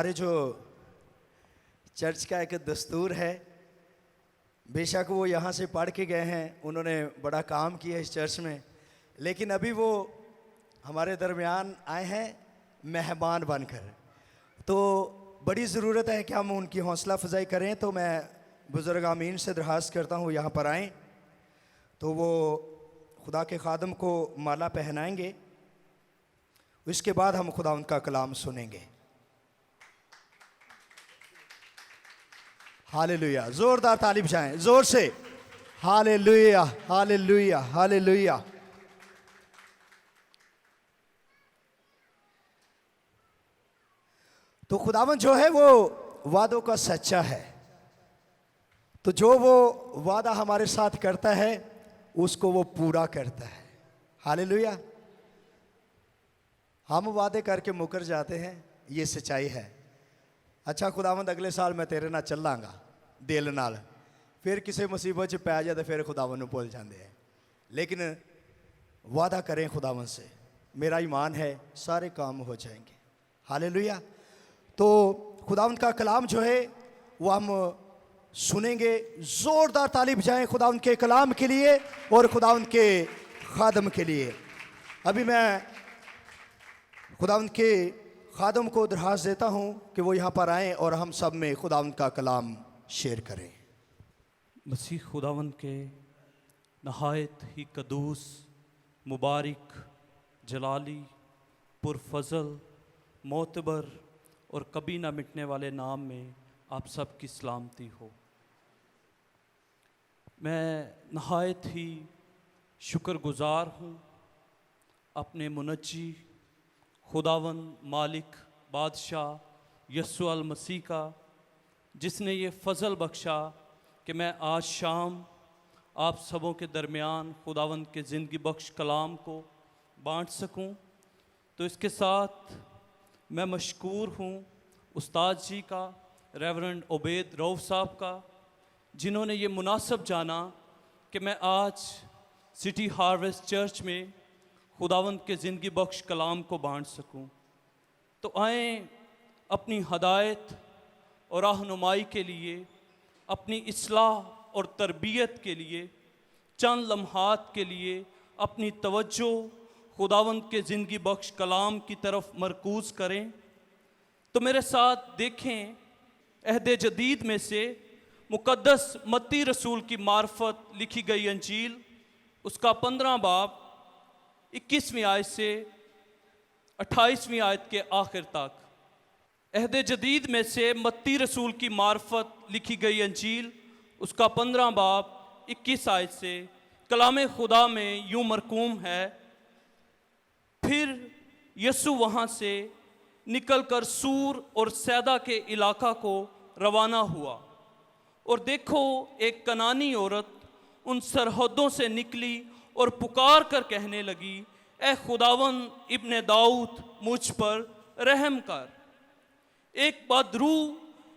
ہمارے جو چرچ کا ایک دستور ہے، بے شک وہ یہاں سے پڑھ کے گئے ہیں، انہوں نے بڑا کام کیا اس چرچ میں، لیکن ابھی وہ ہمارے درمیان آئے ہیں مہمان بن کر، تو بڑی ضرورت ہے کہ ہم ان کی حوصلہ افزائی کریں۔ تو میں بزرگ امین سے درخواست کرتا ہوں یہاں پر آئیں، تو وہ خدا کے خادم کو مالا پہنائیں گے، اس کے بعد ہم خدا ان کا کلام سنیں گے۔ ہالےلویا، زوردار تعریف جائیں زور سے، ہالےلویا ہالےلویا ہالےلویا۔ تو خداوند جو ہے وہ وعدوں کا سچا ہے، تو جو وہ وعدہ ہمارے ساتھ کرتا ہے اس کو وہ پورا کرتا ہے۔ ہالےلویا۔ ہم وعدے کر کے مکر جاتے ہیں، یہ سچائی ہے۔ اچھا خداوند اگلے سال میں تیرے نال چلاں گا دل نال، پھر کسی مصیبت چ پی جائے تو پھر خداوند نو بھول جاندے ہیں، لیکن وعدہ کریں خداوند سے، میرا ایمان ہے سارے کام ہو جائیں گے۔ ہالےلویا۔ تو خداوند کا کلام جو ہے وہ ہم سنیں گے۔ زوردار تعریف جائیں خداوند کے کلام کے لیے اور خداوند کے خادم کے لیے۔ ابھی میں خداوند کے خادم کو درخواست دیتا ہوں کہ وہ یہاں پر آئیں اور ہم سب میں خداوند کا کلام شیئر کریں۔ مسیح خداوند کے نہایت ہی قدوس، مبارک، جلالی، پرفضل، معتبر اور کبھی نہ مٹنے والے نام میں آپ سب کی سلامتی ہو۔ میں نہایت ہی شکر گزار ہوں اپنے منجی، خداوند، مالک، بادشاہ یسوع المسیح کا، جس نے یہ فضل بخشا کہ میں آج شام آپ سبوں کے درمیان خداوند کے زندگی بخش کلام کو بانٹ سکوں۔ تو اس کے ساتھ میں مشکور ہوں استاد جی کا، ریورنڈ عبید رؤف صاحب کا، جنہوں نے یہ مناسب جانا کہ میں آج سٹی ہارویسٹ چرچ میں خداوند کے زندگی بخش کلام کو بانٹ سکوں۔ تو آئیں اپنی ہدایت اور رہنمائی کے لیے، اپنی اصلاح اور تربیت کے لیے چند لمحات کے لیے اپنی توجہ خداوند کے زندگی بخش کلام کی طرف مرکوز کریں۔ تو میرے ساتھ دیکھیں عہد جدید میں سے مقدس متی رسول کی معرفت لکھی گئی انجیل، اس کا 15 باب 21ویں آیت سے 28ویں آیت کے آخر تک۔ عہد جدید میں سے متی رسول کی معرفت لکھی گئی انجیل، اس کا 15 باب 21 آیت سے کلام خدا میں یوں مرقوم ہے: پھر یسوع وہاں سے نکل کر سور اور سیدا کے علاقہ کو روانہ ہوا، اور دیکھو ایک کنانی عورت ان سرحدوں سے نکلی اور پکار کر کہنے لگی، اے خداوند ابن داؤد مجھ پر رحم کر، ایک بدرو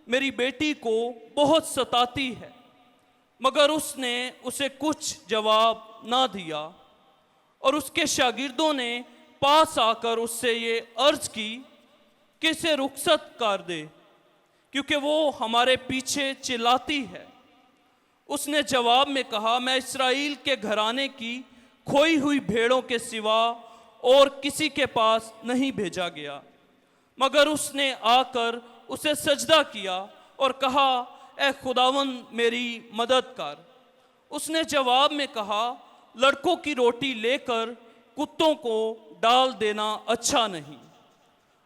میری بیٹی کو بہت ستاتی ہے۔ مگر اس نے اسے کچھ جواب نہ دیا، اور اس کے شاگردوں نے پاس آ کر اس سے یہ عرض کی کہ اسے رخصت کر دے، کیونکہ وہ ہمارے پیچھے چلاتی ہے۔ اس نے جواب میں کہا، میں اسرائیل کے گھرانے کی کھوئی ہوئی بھیڑوں کے سوا اور کسی کے پاس نہیں بھیجا گیا۔ مگر اس نے آ کر اسے سجدہ کیا اور کہا، اے خداوند میری مدد کر۔ اس نے جواب میں کہا، لڑکوں کی روٹی لے کر کتوں کو ڈال دینا اچھا نہیں۔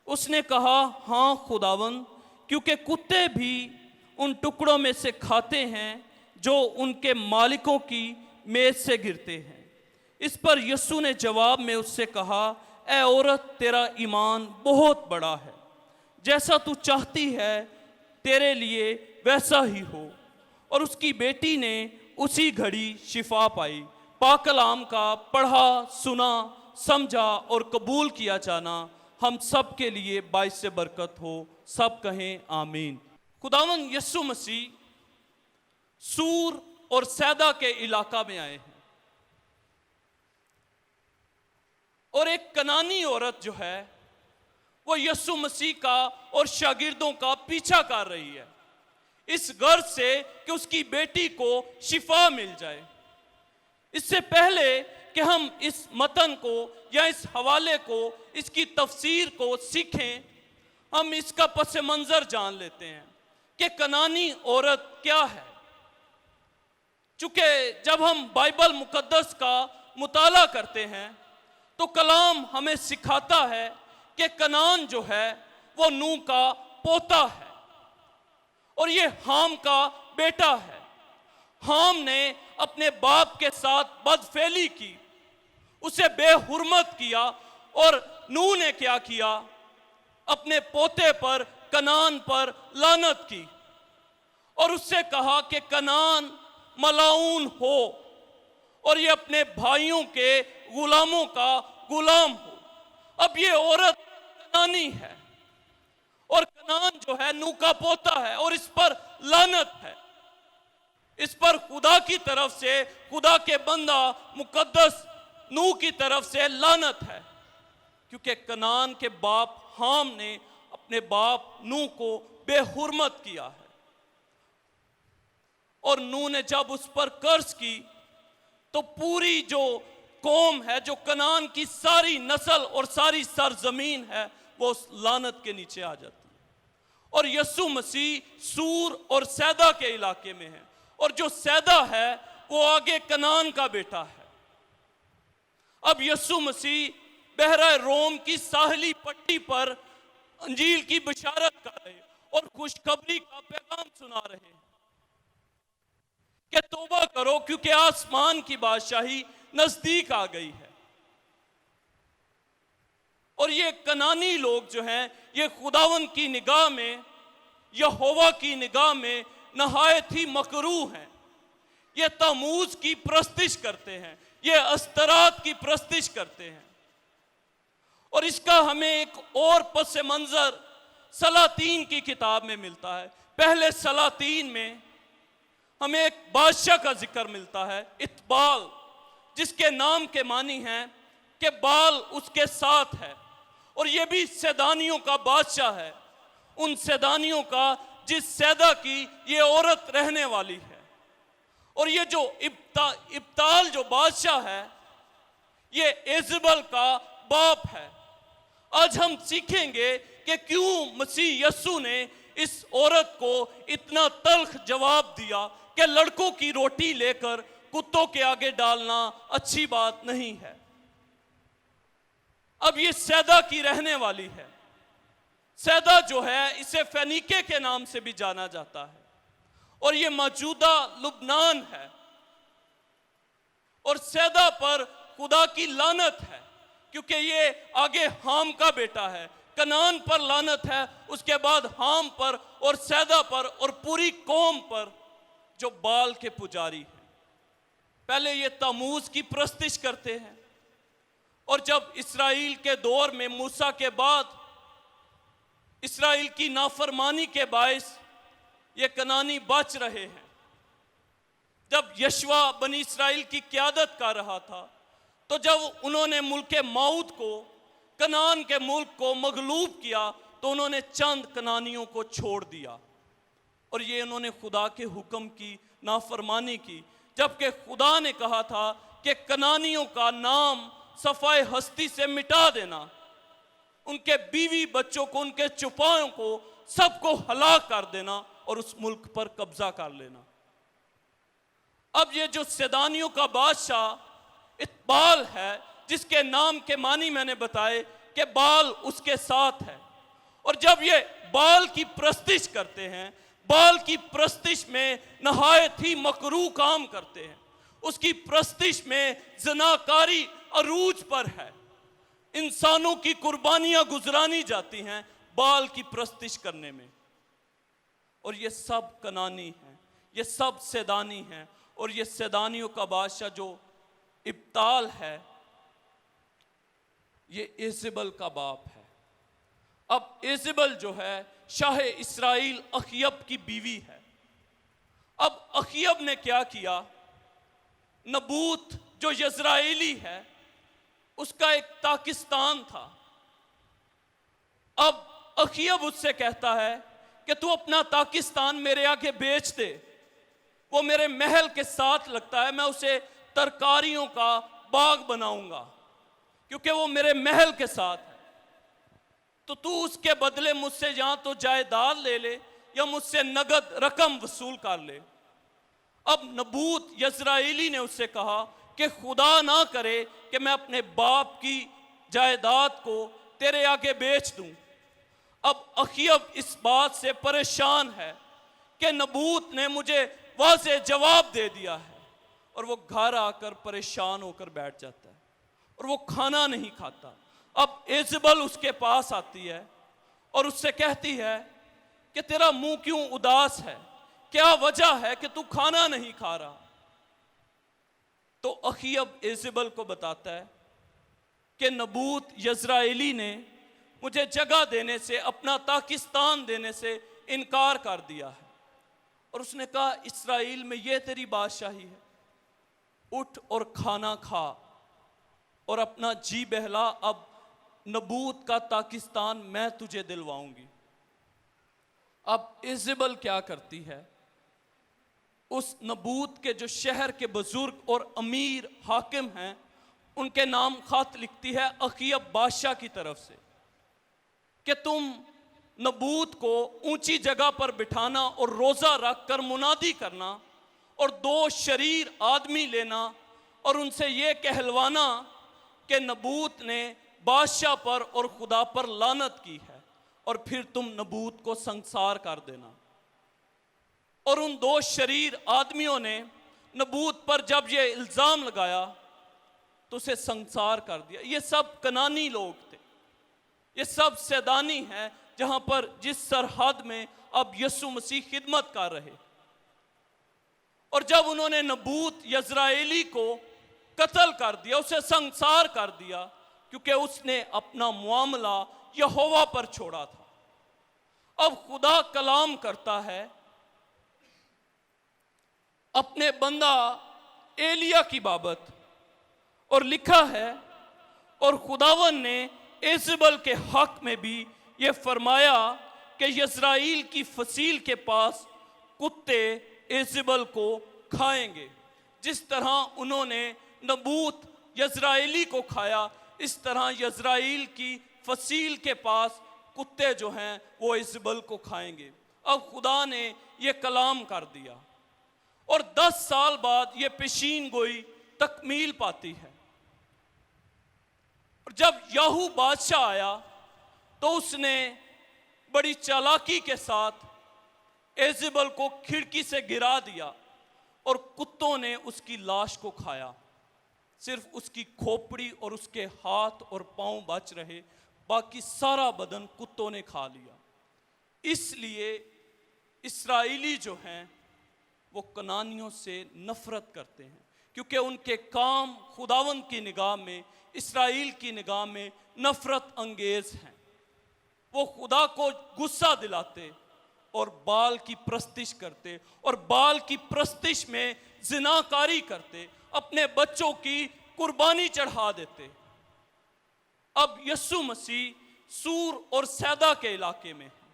اس نے کہا، ہاں خداوند، کیونکہ کتے بھی ان ٹکڑوں میں سے کھاتے ہیں جو ان کے مالکوں کی میز سے گرتے ہیں۔ اس پر یسوع نے جواب میں اس سے کہا، اے عورت تیرا ایمان بہت بڑا ہے، جیسا تو چاہتی ہے تیرے لیے ویسا ہی ہو۔ اور اس کی بیٹی نے اسی گھڑی شفا پائی۔ پاک کلام کا پڑھا، سنا، سمجھا اور قبول کیا جانا ہم سب کے لیے باعث برکت ہو۔ سب کہیں آمین۔ خداوند یسوع مسیح سور اور سیدا کے علاقہ میں آئے ہیں، اور ایک کنانی عورت جو ہے وہ یسوع مسیح کا اور شاگردوں کا پیچھا کر رہی ہے، اس غرض سے کہ اس کی بیٹی کو شفا مل جائے۔ اس سے پہلے کہ ہم اس متن کو یا اس حوالے کو، اس کی تفسیر کو سیکھیں، ہم اس کا پس منظر جان لیتے ہیں کہ کنانی عورت کیا ہے۔ چونکہ جب ہم بائبل مقدس کا مطالعہ کرتے ہیں تو کلام ہمیں سکھاتا ہے کہ کنعان جو ہے وہ نوح کا پوتا ہے اور یہ حام کا بیٹا ہے۔ حام نے اپنے باپ کے ساتھ بدفعلی کی، اسے بے حرمت کیا، اور نوح نے کیا کیا؟ اپنے پوتے پر، کنعان پر لعنت کی اور اس سے کہا کہ کنعان ملعون ہو اور یہ اپنے بھائیوں کے غلاموں کا غلام ہو۔ اب یہ عورت کنعانی ہے اور کنعان جو ہے نوح کا پوتا ہے اور اس پر لعنت ہے۔ اس پر خدا کی طرف سے، خدا کے بندہ مقدس نوح کی طرف سے لعنت ہے، کیونکہ کنعان کے باپ حام نے اپنے باپ نوح کو بے حرمت کیا ہے۔ اور نوح نے جب اس پر قرض کی تو پوری جو قوم ہے، جو کنعان کی ساری نسل اور ساری سرزمین ہے، وہ اس لعنت کے نیچے آ جاتی ہے۔ اور یسوع مسیح سور اور سیدا کے علاقے میں ہے، اور جو سیدا ہے وہ آگے کنعان کا بیٹا ہے۔ اب یسوع مسیح بحیرہ روم کی ساحلی پٹی پر انجیل کی بشارت کر رہے اور خوشخبری کا پیغام سنا رہے ہیں کہ توبہ کرو کیونکہ آسمان کی بادشاہی نزدیک آ گئی ہے۔ اور یہ کنعانی لوگ جو ہیں، یہ خداوند کی نگاہ میں، یہوہ کی نگاہ میں نہایت ہی مکروہ ہیں۔ یہ تموز کی پرستش کرتے ہیں، یہ استرات کی پرستش کرتے ہیں۔ اور اس کا ہمیں ایک اور پس منظر سلاطین کی کتاب میں ملتا ہے۔ پہلے سلاطین میں ہمیں ایک بادشاہ کا ذکر ملتا ہے، اتبال، جس کے نام کے معنی ہیں کہ بال اس کے ساتھ ہے، اور یہ بھی سیدانیوں کا بادشاہ ہے، ان سیدانیوں کا جس سیدا کی یہ عورت رہنے والی ہے۔ اور یہ جو ابتال جو بادشاہ ہے، یہ ایزبل کا باپ ہے۔ آج ہم سیکھیں گے کہ کیوں مسیح یسوع نے اس عورت کو اتنا تلخ جواب دیا کہ لڑکوں کی روٹی لے کر کتوں کے آگے ڈالنا اچھی بات نہیں ہے۔ اب یہ سیدا کی رہنے والی ہے۔ سیدا جو ہے اسے فینیکے کے نام سے بھی جانا جاتا ہے، اور یہ موجودہ لبنان ہے۔ اور سیدا پر خدا کی لعنت ہے، کیونکہ یہ آگے حام کا بیٹا ہے۔ کنعان پر لعنت ہے، اس کے بعد حام پر اور سیدا پر اور پوری قوم پر جو بال کے پجاری ہیں۔ پہلے یہ تموز کی پرستش کرتے ہیں، اور جب اسرائیل کے دور میں موسیٰ کے بعد اسرائیل کی نافرمانی کے باعث یہ کنعانی بچ رہے ہیں، جب یشوع بنی اسرائیل کی قیادت کر رہا تھا، تو جب انہوں نے ملک موعود کو، کنعان کے ملک کو مغلوب کیا، تو انہوں نے چند کنعانیوں کو چھوڑ دیا، اور یہ انہوں نے خدا کے حکم کی نافرمانی کی، جبکہ خدا نے کہا تھا کہ کنعانیوں کا نام صفحہ ہستی سے مٹا دینا، ان کے بیوی بچوں کو، ان کے چپاؤں کو، سب کو ہلاک کر دینا اور اس ملک پر قبضہ کر لینا۔ اب یہ جو سیدانیوں کا بادشاہ اتبال ہے، جس کے نام کے معنی میں نے بتائے کہ بال اس کے ساتھ ہے، اور جب یہ بال کی پرستش کرتے ہیں، بال کی پرستش میں نہایت ہی مکروہ کام کرتے ہیں، اس کی پرستش میں زناکاری عروج پر ہے، انسانوں کی قربانیاں گزرانی جاتی ہیں بال کی پرستش کرنے میں۔ اور یہ سب کنعانی ہیں، یہ سب سیدانی ہیں، اور یہ سیدانیوں کا بادشاہ جو ابتال ہے، یہ ایزبل کا باپ ہے۔ اب ایزبل جو ہے شاہ اسرائیل اخیب کی بیوی ہے۔ اب اخیب نے کیا کیا؟ نبوت جو یزرائیلی ہے، اس کا ایک پاکستان تھا، اب اخیب اس سے کہتا ہے کہ تو اپنا پاکستان میرے آگے بیچ دے، وہ میرے محل کے ساتھ لگتا ہے، میں اسے ترکاریوں کا باغ بناؤں گا کیونکہ وہ میرے محل کے ساتھ ہے، تو اس کے بدلے مجھ سے یا تو جائیداد لے لے یا مجھ سے نقد رقم وصول کر لے۔ اب نبوت یزرائیلی نے اس سے کہا کہ خدا نہ کرے کہ میں اپنے باپ کی جائیداد کو تیرے آگے بیچ دوں۔ اب اخیب اس بات سے پریشان ہے کہ نبوت نے مجھے واضح جواب دے دیا ہے، اور وہ گھر آ کر پریشان ہو کر بیٹھ جاتا ہے اور وہ کھانا نہیں کھاتا۔ اب ایزبل اس کے پاس آتی ہے اور اس سے کہتی ہے کہ تیرا منہ کیوں اداس ہے، کیا وجہ ہے کہ تو کھانا نہیں کھا رہا؟ تو اخیب ایزبل کو بتاتا ہے کہ نبوت یزرائیلی نے مجھے جگہ دینے سے، اپنا پاکستان دینے سے انکار کر دیا ہے، اور اس نے کہا اسرائیل میں یہ تیری بادشاہی ہے، اٹھ اور کھانا کھا اور اپنا جی بہلا، اب نبوت کا پاکستان میں تجھے دلواؤں گی۔ اب ایزبل کیا کرتی ہے، اس نبوت کے جو شہر کے بزرگ اور امیر حاکم ہیں ان کے نام خط لکھتی ہے اخیب بادشاہ کی طرف سے کہ تم نبوت کو اونچی جگہ پر بٹھانا اور روزہ رکھ کر منادی کرنا اور 2 شریر آدمی لینا اور ان سے یہ کہلوانا کہ نبوت نے بادشاہ پر اور خدا پر لعنت کی ہے، اور پھر تم نبوت کو سنسار کر دینا۔ اور ان 2 شریر آدمیوں نے نبوت پر جب یہ الزام لگایا تو اسے سنسار کر دیا۔ یہ سب کنانی لوگ تھے، یہ سب سیدانی ہیں جہاں پر جس سرحد میں اب یسوع مسیح خدمت کر رہے، اور جب انہوں نے نبوت یزرائیلی کو قتل کر دیا، اسے سنسار کر دیا کیونکہ اس نے اپنا معاملہ یہوہ پر چھوڑا تھا۔ اب خدا کلام کرتا ہے اپنے بندہ ایلیا کی بابت، اور لکھا ہے اور خداوند نے ایزبل کے حق میں بھی یہ فرمایا کہ یزرائیل کی فصیل کے پاس کتے ایزبل کو کھائیں گے، جس طرح انہوں نے نبوت یزرائیلی کو کھایا، اس طرح یزرائیل کی فصیل کے پاس کتے جو ہیں وہ ایزبل کو کھائیں گے۔ اب خدا نے یہ کلام کر دیا، اور 10 سال بعد یہ پیشین گوئی تکمیل پاتی ہے۔ اور جب یاہو بادشاہ آیا تو اس نے بڑی چالاکی کے ساتھ ایزبل کو کھڑکی سے گرا دیا اور کتوں نے اس کی لاش کو کھایا، صرف اس کی کھوپڑی اور اس کے ہاتھ اور پاؤں بچ رہے، باقی سارا بدن کتوں نے کھا لیا۔ اس لیے اسرائیلی جو ہیں وہ کنانیوں سے نفرت کرتے ہیں، کیونکہ ان کے کام خداوند کی نگاہ میں، اسرائیل کی نگاہ میں نفرت انگیز ہیں۔ وہ خدا کو غصہ دلاتے اور بال کی پرستش کرتے، اور بال کی پرستش میں زناکاری کرتے، اپنے بچوں کی قربانی چڑھا دیتے۔ اب یسوع مسیح سور اور سیدا کے علاقے میں ہے،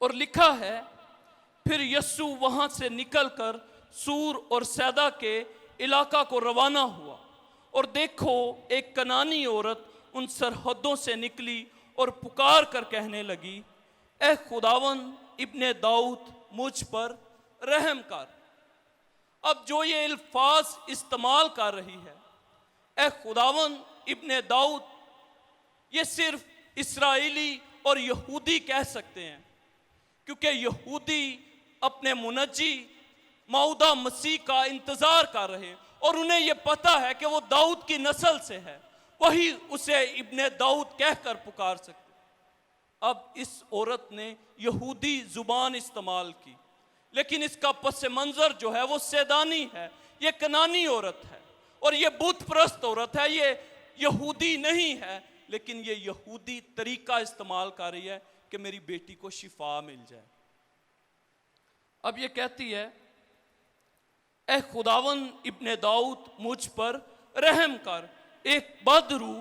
اور لکھا ہے پھر یسوع وہاں سے نکل کر سور اور سیدا کے علاقہ کو روانہ ہوا، اور دیکھو ایک کنانی عورت ان سرحدوں سے نکلی اور پکار کر کہنے لگی، اے خداوند ابن داؤد مجھ پر رحم کر۔ اب جو یہ الفاظ استعمال کر رہی ہے اے خداوند ابن داؤد، یہ صرف اسرائیلی اور یہودی کہہ سکتے ہیں، کیونکہ یہودی اپنے منجی موعودہ مسیح کا انتظار کر رہے ہیں، اور انہیں یہ پتا ہے کہ وہ داؤد کی نسل سے ہے، وہی اسے ابن داؤد کہہ کر پکار سکتے۔ اب اس عورت نے یہودی زبان استعمال کی، لیکن اس کا پس منظر جو ہے وہ سیدانی ہے، یہ کنانی عورت ہے، اور یہ بت پرست عورت ہے، یہ یہودی نہیں ہے، لیکن یہ یہودی طریقہ استعمال کر رہی ہے کہ میری بیٹی کو شفا مل جائے۔ اب یہ کہتی ہے اے خداوند ابن داؤد مجھ پر رحم کر، ایک بد روح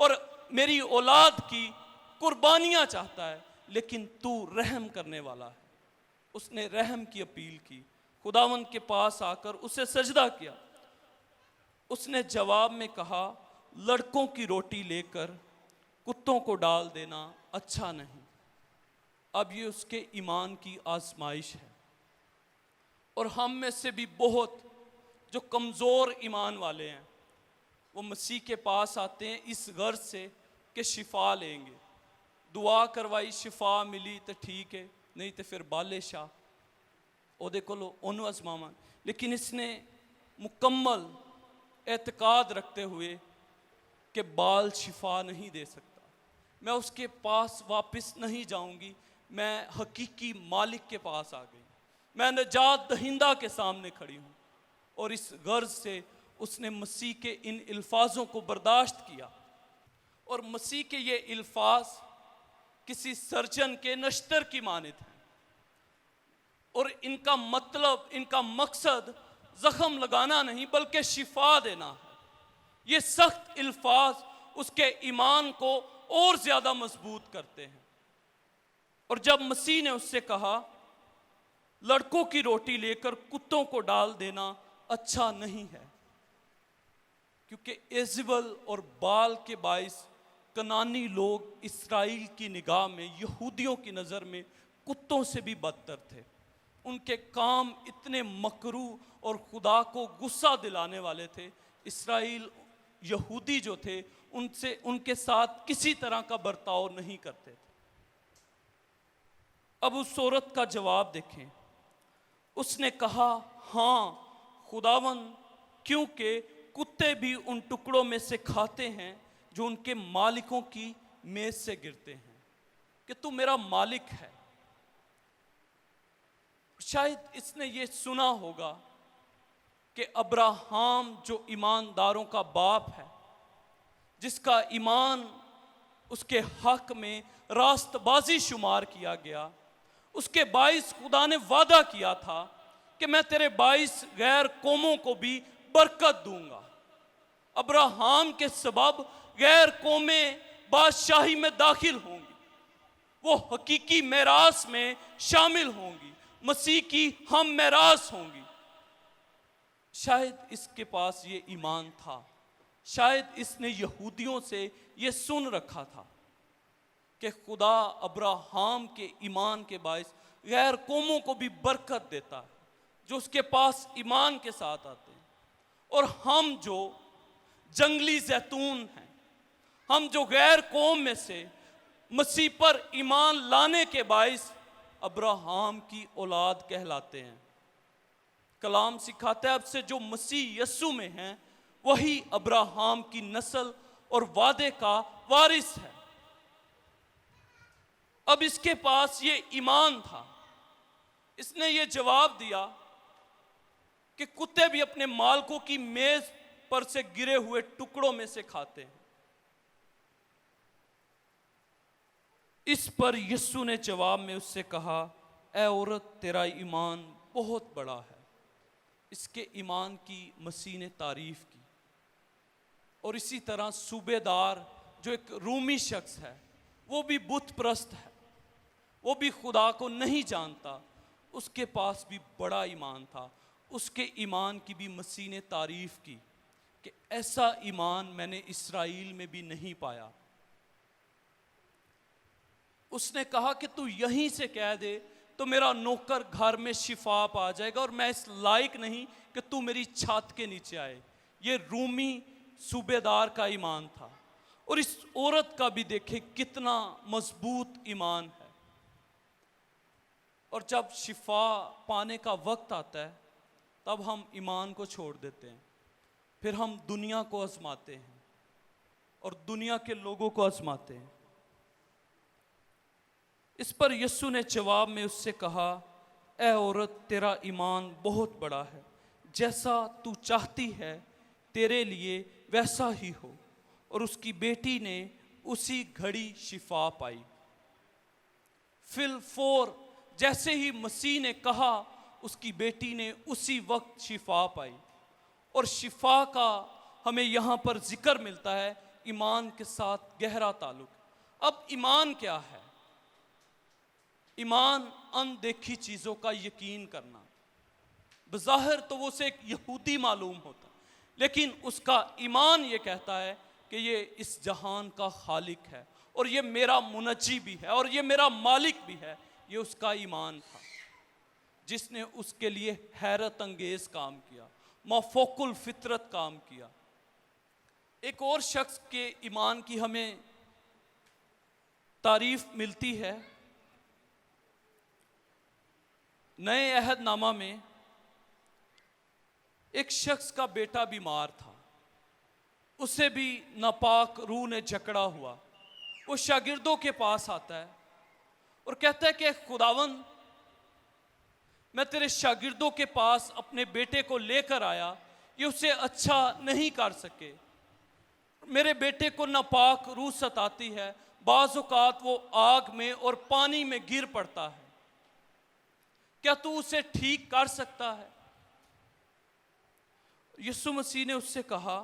اور میری اولاد کی قربانیاں چاہتا ہے، لیکن تو رحم کرنے والا ہے۔ اس نے رحم کی اپیل کی، خداوند کے پاس آ کر اسے سجدہ کیا۔ اس نے جواب میں کہا، لڑکوں کی روٹی لے کر کتوں کو ڈال دینا اچھا نہیں۔ اب یہ اس کے ایمان کی آزمائش ہے۔ اور ہم میں سے بھی بہت جو کمزور ایمان والے ہیں، وہ مسیح کے پاس آتے ہیں اس غرض سے کہ شفا لیں گے۔ دعا کروائی، شفا ملی تو ٹھیک ہے، نہیں تو پھر بالے شاہ او دیکھو لو انو ازماما۔ لیکن اس نے مکمل اعتقاد رکھتے ہوئے کہ بال شفا نہیں دے سکتا، میں اس کے پاس واپس نہیں جاؤں گی، میں حقیقی مالک کے پاس آ گئی، میں نجات دہندہ کے سامنے کھڑی ہوں۔ اور اس غرض سے اس نے مسیح کے ان الفاظوں کو برداشت کیا۔ اور مسیح کے یہ الفاظ کسی سرجن کے نشتر کی مانند ہیں، اور ان کا مطلب، ان کا مقصد زخم لگانا نہیں بلکہ شفا دینا ہے۔ یہ سخت الفاظ اس کے ایمان کو اور زیادہ مضبوط کرتے ہیں۔ اور جب مسیح نے اس سے کہا، لڑکوں کی روٹی لے کر کتوں کو ڈال دینا اچھا نہیں ہے، کیونکہ ایزبل اور بال کے باعث کنانی لوگ اسرائیل کی نگاہ میں، یہودیوں کی نظر میں کتوں سے بھی بدتر تھے۔ ان کے کام اتنے مکروہ اور خدا کو غصہ دلانے والے تھے۔ اسرائیل یہودی جو تھے ان کے ساتھ کسی طرح کا برتاؤ نہیں کرتے تھے۔ اب اس عورت کا جواب دیکھیں۔ اس نے کہا، ہاں خداوند، کیونکہ کتے بھی ان ٹکڑوں میں سے کھاتے ہیں جو ان کے مالکوں کی میز سے گرتے ہیں۔ کہ تو میرا مالک ہے۔ شاید اس نے یہ سنا ہوگا کہ ابراہام جو ایمانداروں کا باپ ہے، جس کا ایمان اس کے حق میں راست بازی شمار کیا گیا، اس کے باعث خدا نے وعدہ کیا تھا کہ میں تیرے باعث غیر قوموں کو بھی برکت دوں گا۔ ابراہام کے سبب غیر قومیں بادشاہی میں داخل ہوں گی، وہ حقیقی میراث میں شامل ہوں گی، مسیح کی ہم میراث ہوں گی۔ شاید اس کے پاس یہ ایمان تھا، شاید اس نے یہودیوں سے یہ سن رکھا تھا کہ خدا ابراہام کے ایمان کے باعث غیر قوموں کو بھی برکت دیتا ہے جو اس کے پاس ایمان کے ساتھ آتے ہیں۔ اور ہم جو جنگلی زیتون ہیں، ہم جو غیر قوم میں سے مسیح پر ایمان لانے کے باعث ابراہام کی اولاد کہلاتے ہیں۔ کلام سکھاتا ہے اب سے جو مسیح یسوع میں ہیں وہی ابراہام کی نسل اور وعدے کا وارث ہے۔ اب اس کے پاس یہ ایمان تھا، اس نے یہ جواب دیا کہ کتے بھی اپنے مالکوں کی میز پر سے گرے ہوئے ٹکڑوں میں سے کھاتے ہیں۔ اس پر یسوع نے جواب میں اس سے کہا، اے عورت، تیرا ایمان بہت بڑا ہے۔ اس کے ایمان کی مسیح نے تعریف کی۔ اور اسی طرح صوبے دار جو ایک رومی شخص ہے، وہ بھی بت پرست ہے، وہ بھی خدا کو نہیں جانتا، اس کے پاس بھی بڑا ایمان تھا۔ اس کے ایمان کی بھی مسیح نے تعریف کی کہ ایسا ایمان میں نے اسرائیل میں بھی نہیں پایا۔ اس نے کہا کہ تو یہیں سے کہہ دے تو میرا نوکر گھر میں شفا پا جائے گا، اور میں اس لائق نہیں کہ تو میری چھت کے نیچے آئے۔ یہ رومی صوبے دار کا ایمان تھا۔ اور اس عورت کا بھی دیکھیں کتنا مضبوط ایمان ہے۔ اور جب شفا پانے کا وقت آتا ہے تب ہم ایمان کو چھوڑ دیتے ہیں، پھر ہم دنیا کو آزماتے ہیں اور دنیا کے لوگوں کو آزماتے ہیں۔ اس پر یسوع نے جواب میں اس سے کہا، اے عورت، تیرا ایمان بہت بڑا ہے، جیسا تو چاہتی ہے تیرے لیے ویسا ہی ہو۔ اور اس کی بیٹی نے اسی گھڑی شفا پائی۔ فی الفور جیسے ہی مسیح نے کہا، اس کی بیٹی نے اسی وقت شفا پائی۔ اور شفا کا ہمیں یہاں پر ذکر ملتا ہے ایمان کے ساتھ گہرا تعلق ہے۔ اب ایمان کیا ہے؟ ایمان اندیکھی چیزوں کا یقین کرنا۔ بظاہر تو وہ اسے ایک یہودی معلوم ہوتا، لیکن اس کا ایمان یہ کہتا ہے کہ یہ اس جہان کا خالق ہے، اور یہ میرا منجی بھی ہے، اور یہ میرا مالک بھی ہے۔ یہ اس کا ایمان تھا جس نے اس کے لیے حیرت انگیز کام کیا، مافوق الفطرت کام کیا۔ ایک اور شخص کے ایمان کی ہمیں تعریف ملتی ہے نئے عہد نامہ میں۔ ایک شخص کا بیٹا بیمار تھا، اسے بھی ناپاک روح نے جکڑا ہوا۔ وہ شاگردوں کے پاس آتا ہے اور کہتا ہے کہ خداوند، میں تیرے شاگردوں کے پاس اپنے بیٹے کو لے کر آیا، یہ اسے اچھا نہیں کر سکے۔ میرے بیٹے کو ناپاک روح ستاتی ہے، بعض اوقات وہ آگ میں اور پانی میں گر پڑتا ہے، کیا تو اسے ٹھیک کر سکتا ہے؟ یسوع مسیح نے اس سے کہا،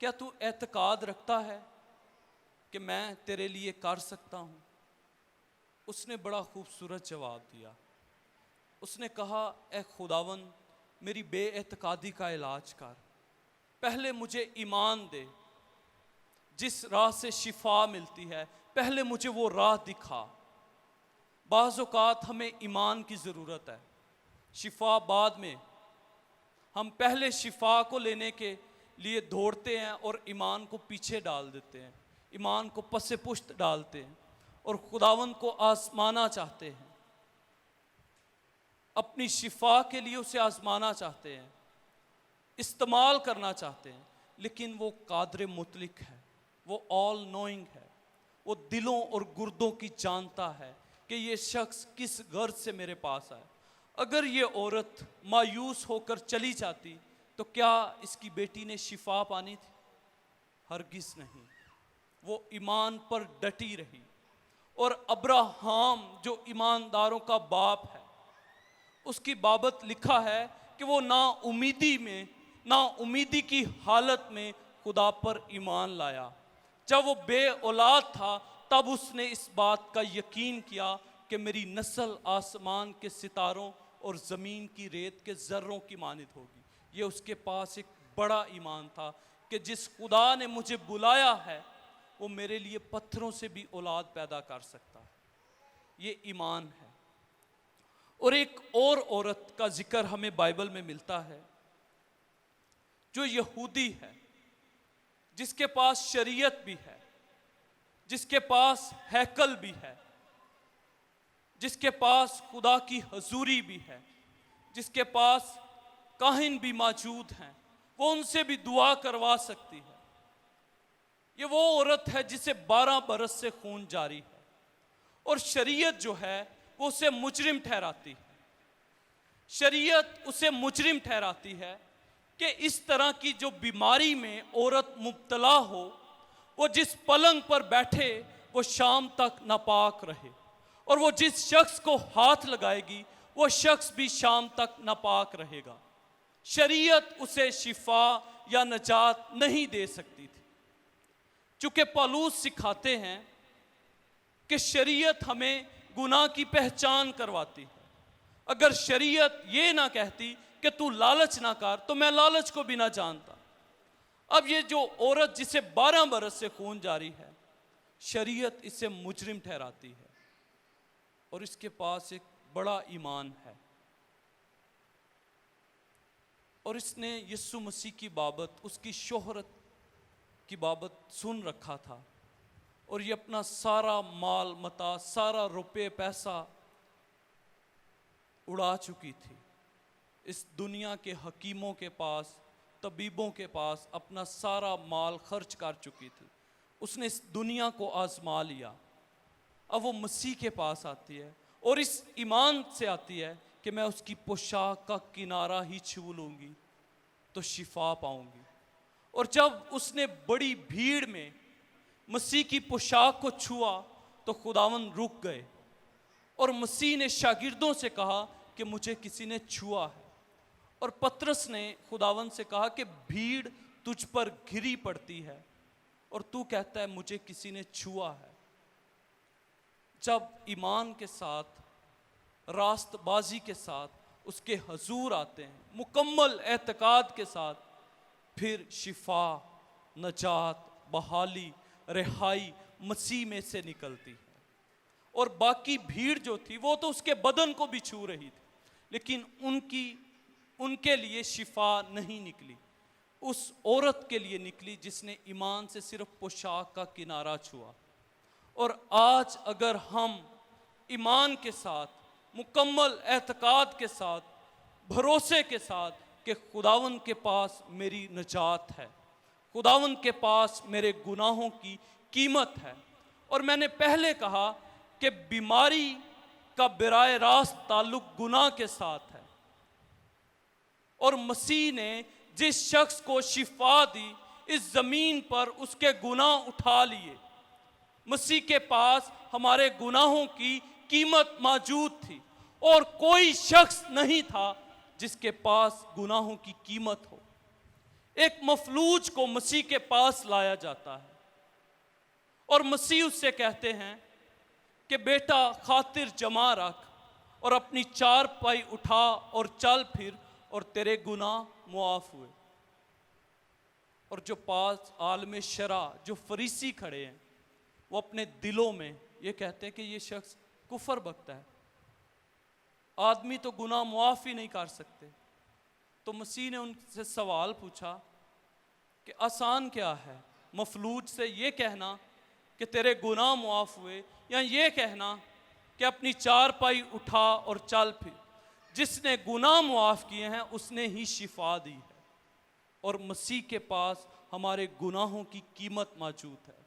کیا تو اعتقاد رکھتا ہے کہ میں تیرے لیے کر سکتا ہوں؟ اس نے بڑا خوبصورت جواب دیا۔ اس نے کہا، اے خداوند، میری بے اعتقادی کا علاج کر، پہلے مجھے ایمان دے، جس راہ سے شفا ملتی ہے پہلے مجھے وہ راہ دکھا۔ بعض اوقات ہمیں ایمان کی ضرورت ہے، شفا بعد میں۔ ہم پہلے شفا کو لینے کے لیے دوڑتے ہیں اور ایمان کو پیچھے ڈال دیتے ہیں، ایمان کو پس پشت ڈالتے ہیں اور خداوند کو آزمانا چاہتے ہیں، اپنی شفا کے لیے اسے آزمانا چاہتے ہیں، استعمال کرنا چاہتے ہیں، لیکن وہ قادر مطلق ہے، وہ آل نوئنگ ہے، وہ دلوں اور گردوں کی جانتا ہے کہ یہ شخص کس غرض سے میرے پاس آئے۔ اگر یہ عورت مایوس ہو کر چلی جاتی تو کیا اس کی بیٹی نے شفا پانی تھی؟ ہرگز نہیں۔ وہ ایمان پر ڈٹی رہی، اور ابراہام جو ایمانداروں کا باپ ہے، اس کی بابت لکھا ہے کہ وہ نا امیدی کی حالت میں خدا پر ایمان لایا۔ جب وہ بے اولاد تھا تب اس نے اس بات کا یقین کیا کہ میری نسل آسمان کے ستاروں اور زمین کی ریت کے ذروں کی مانند ہوگی۔ یہ اس کے پاس ایک بڑا ایمان تھا کہ جس خدا نے مجھے بلایا ہے وہ میرے لیے پتھروں سے بھی اولاد پیدا کر سکتا ہے۔ یہ ایمان ہے۔ اور ایک اور عورت کا ذکر ہمیں بائبل میں ملتا ہے جو یہودی ہے، جس کے پاس شریعت بھی ہے، جس کے پاس ہیکل بھی ہے، جس کے پاس خدا کی حضوری بھی ہے، جس کے پاس کاہن بھی موجود ہیں، وہ ان سے بھی دعا کروا سکتی ہے۔ یہ وہ عورت ہے جسے 12 برس سے خون جاری ہے، اور شریعت جو ہے وہ اسے مجرم ٹھہراتی ہے۔ شریعت اسے مجرم ٹھہراتی ہے کہ اس طرح کی جو بیماری میں عورت مبتلا ہو، وہ جس پلنگ پر بیٹھے وہ شام تک ناپاک رہے، اور وہ جس شخص کو ہاتھ لگائے گی وہ شخص بھی شام تک ناپاک رہے گا۔ شریعت اسے شفا یا نجات نہیں دے سکتی تھی، چونکہ پالوس سکھاتے ہیں کہ شریعت ہمیں گناہ کی پہچان کرواتی ہے۔ اگر شریعت یہ نہ کہتی کہ تو لالچ نہ کر تو میں لالچ کو بھی نہ جانتا۔ اب یہ جو عورت جسے 12 برس سے خون جاری ہے، شریعت اسے مجرم ٹھہراتی ہے، اور اس کے پاس ایک بڑا ایمان ہے، اور اس نے یسوع مسیح کی بابت، اس کی شہرت کی بابت سن رکھا تھا، اور یہ اپنا سارا مال متا، سارا روپے پیسہ اڑا چکی تھی۔ اس دنیا کے حکیموں کے پاس، طبیبوں کے پاس اپنا سارا مال خرچ کر چکی تھی۔ اس نے اس دنیا کو آزما لیا۔ اب وہ مسیح کے پاس آتی ہے، اور اس ایمان سے آتی ہے کہ میں اس کی پوشاک کا کنارہ ہی چھو لوں گی تو شفا پاؤں گی۔ اور جب اس نے بڑی بھیڑ میں مسیح کی پوشاک کو چھوا تو خداوند رک گئے، اور مسیح نے شاگردوں سے کہا کہ مجھے کسی نے چھوا ہے، اور پترس نے خداوند سے کہا کہ بھیڑ تجھ پر گھری پڑتی ہے اور تو کہتا ہے مجھے کسی نے چھوا ہے۔ جب ایمان کے ساتھ، راست بازی کے ساتھ اس کے حضور آتے ہیں، مکمل اعتقاد کے ساتھ، پھر شفا، نجات، بحالی، رہائی مسیح میں سے نکلتی ہے۔ اور باقی بھیڑ جو تھی وہ تو اس کے بدن کو بھی چھو رہی تھی، لیکن ان کے لیے شفا نہیں نکلی، اس عورت کے لیے نکلی جس نے ایمان سے صرف پوشاک کا کنارہ چھوا۔ اور آج اگر ہم ایمان کے ساتھ، مکمل اعتقاد کے ساتھ، بھروسے کے ساتھ کہ خداوند کے پاس میری نجات ہے، خداوند کے پاس میرے گناہوں کی قیمت ہے، اور میں نے پہلے کہا کہ بیماری کا براہ راست تعلق گناہ کے ساتھ ہے، اور مسیح نے جس شخص کو شفا دی اس زمین پر اس کے گناہ اٹھا لیے۔ مسیح کے پاس ہمارے گناہوں کی قیمت موجود تھی، اور کوئی شخص نہیں تھا جس کے پاس گناہوں کی قیمت ہو۔ ایک مفلوج کو مسیح کے پاس لایا جاتا ہے، اور مسیح اس سے کہتے ہیں کہ بیٹا خاطر جمع رکھ اور اپنی چارپائی اٹھا اور چل پھر، اور تیرے گناہ معاف ہوئے۔ اور جو پاس عالم شرع، جو فریسی کھڑے ہیں، وہ اپنے دلوں میں یہ کہتے ہیں کہ یہ شخص کفر بکتا ہے، آدمی تو گناہ معاف ہی نہیں کر سکتے۔ تو مسیح نے ان سے سوال پوچھا کہ آسان کیا ہے، مفلوج سے یہ کہنا کہ تیرے گناہ معاف ہوئے، یا یہ کہنا کہ اپنی چارپائی اٹھا اور چل پھر؟ جس نے گناہ معاف کیے ہیں اس نے ہی شفا دی ہے، اور مسیح کے پاس ہمارے گناہوں کی قیمت موجود ہے۔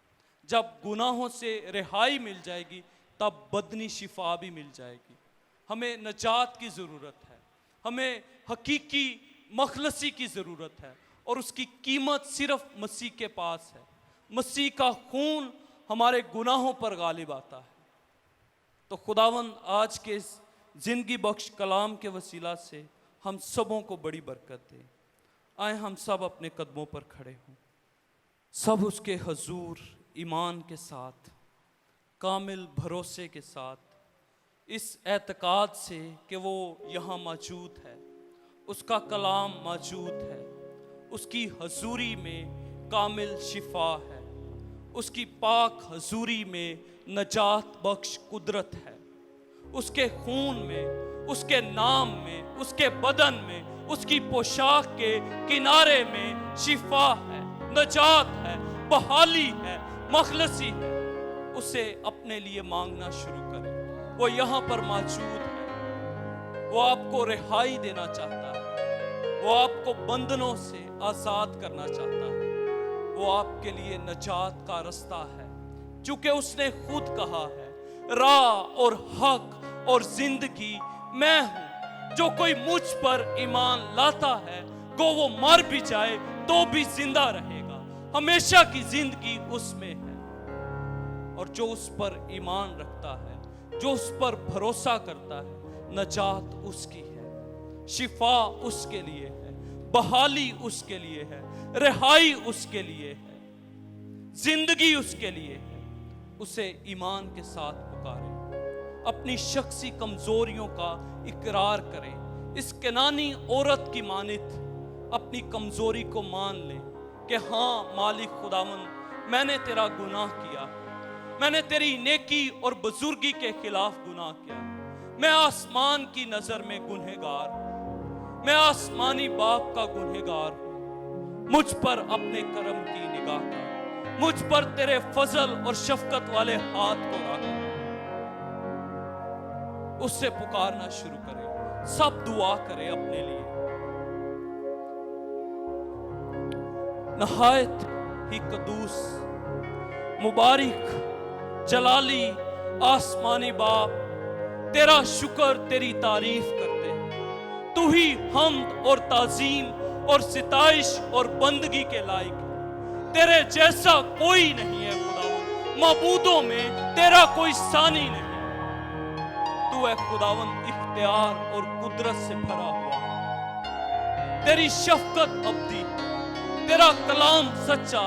جب گناہوں سے رہائی مل جائے گی تب بدنی شفا بھی مل جائے گی۔ ہمیں نجات کی ضرورت ہے، ہمیں حقیقی مخلصی کی ضرورت ہے، اور اس کی قیمت صرف مسیح کے پاس ہے۔ مسیح کا خون ہمارے گناہوں پر غالب آتا ہے۔ تو خداوند آج کے اس زندگی بخش کلام کے وسیلہ سے ہم سبوں کو بڑی برکت دے۔ آئیں ہم سب اپنے قدموں پر کھڑے ہوں، سب اس کے حضور ایمان کے ساتھ، کامل بھروسے کے ساتھ، اس اعتقاد سے کہ وہ یہاں موجود ہے، اس کا کلام موجود ہے، اس کی حضوری میں کامل شفا ہے، اس کی پاک حضوری میں نجات بخش قدرت ہے، اس کے خون میں، اس کے نام میں، اس کے بدن میں، اس کی پوشاک کے کنارے میں شفا ہے، نجات ہے، بحالی ہے، مخلصی ہے۔ اسے اپنے لیے مانگنا شروع کریں، وہ یہاں پر موجود ہے، وہ آپ کو رہائی دینا چاہتا ہے، وہ آپ کو بندنوں سے آزاد کرنا چاہتا ہے، وہ آپ کے لیے نجات کا رستہ ہے، چونکہ اس نے خود کہا ہے راہ اور حق اور زندگی میں ہوں، جو کوئی مجھ پر ایمان لاتا ہے گو وہ مر بھی جائے تو بھی زندہ رہے گا، ہمیشہ کی زندگی اس میں ہے۔ اور جو اس پر ایمان رکھتا ہے، جو اس پر بھروسہ کرتا ہے، نجات اس کی ہے، شفا اس کے لیے ہے، بحالی اس کے لیے ہے، رہائی اس کے لیے ہے، زندگی اس کے لیے ہے۔ اسے ایمان کے ساتھ پکاریں، اپنی شخصی کمزوریوں کا اقرار کریں، اس کنانی عورت کی مانند اپنی کمزوری کو مان لیں کہ ہاں مالک خداوند، میں نے تیرا گناہ کیا، میں نے تیری نیکی اور بزرگی کے خلاف گناہ کیا، میں آسمان کی نظر میں گنہگار ہوں، میں آسمانی باپ کا گنہگار ہوں، مجھ پر اپنے کرم کی نگاہ کر، مجھ پر تیرے فضل اور شفقت والے ہاتھ کو رکھ۔ اس سے پکارنا شروع کریں، سب دعا کریں اپنے لیے۔ نہایت ہی قدوس، مبارک، جلالی آسمانی باپ، تیرا شکر، تیری تعریف کرتے ہیں، تو ہی حمد اور تعظیم اور ستائش اور بندگی کے لائق ہے، تیرے جیسا کوئی نہیں ہے خداوند، معبودوں میں تیرا کوئی ثانی نہیں، تو اے خداوند اختیار اور قدرت سے بھرا ہوا، تیری شفقت ابدی، تیرا کلام سچا،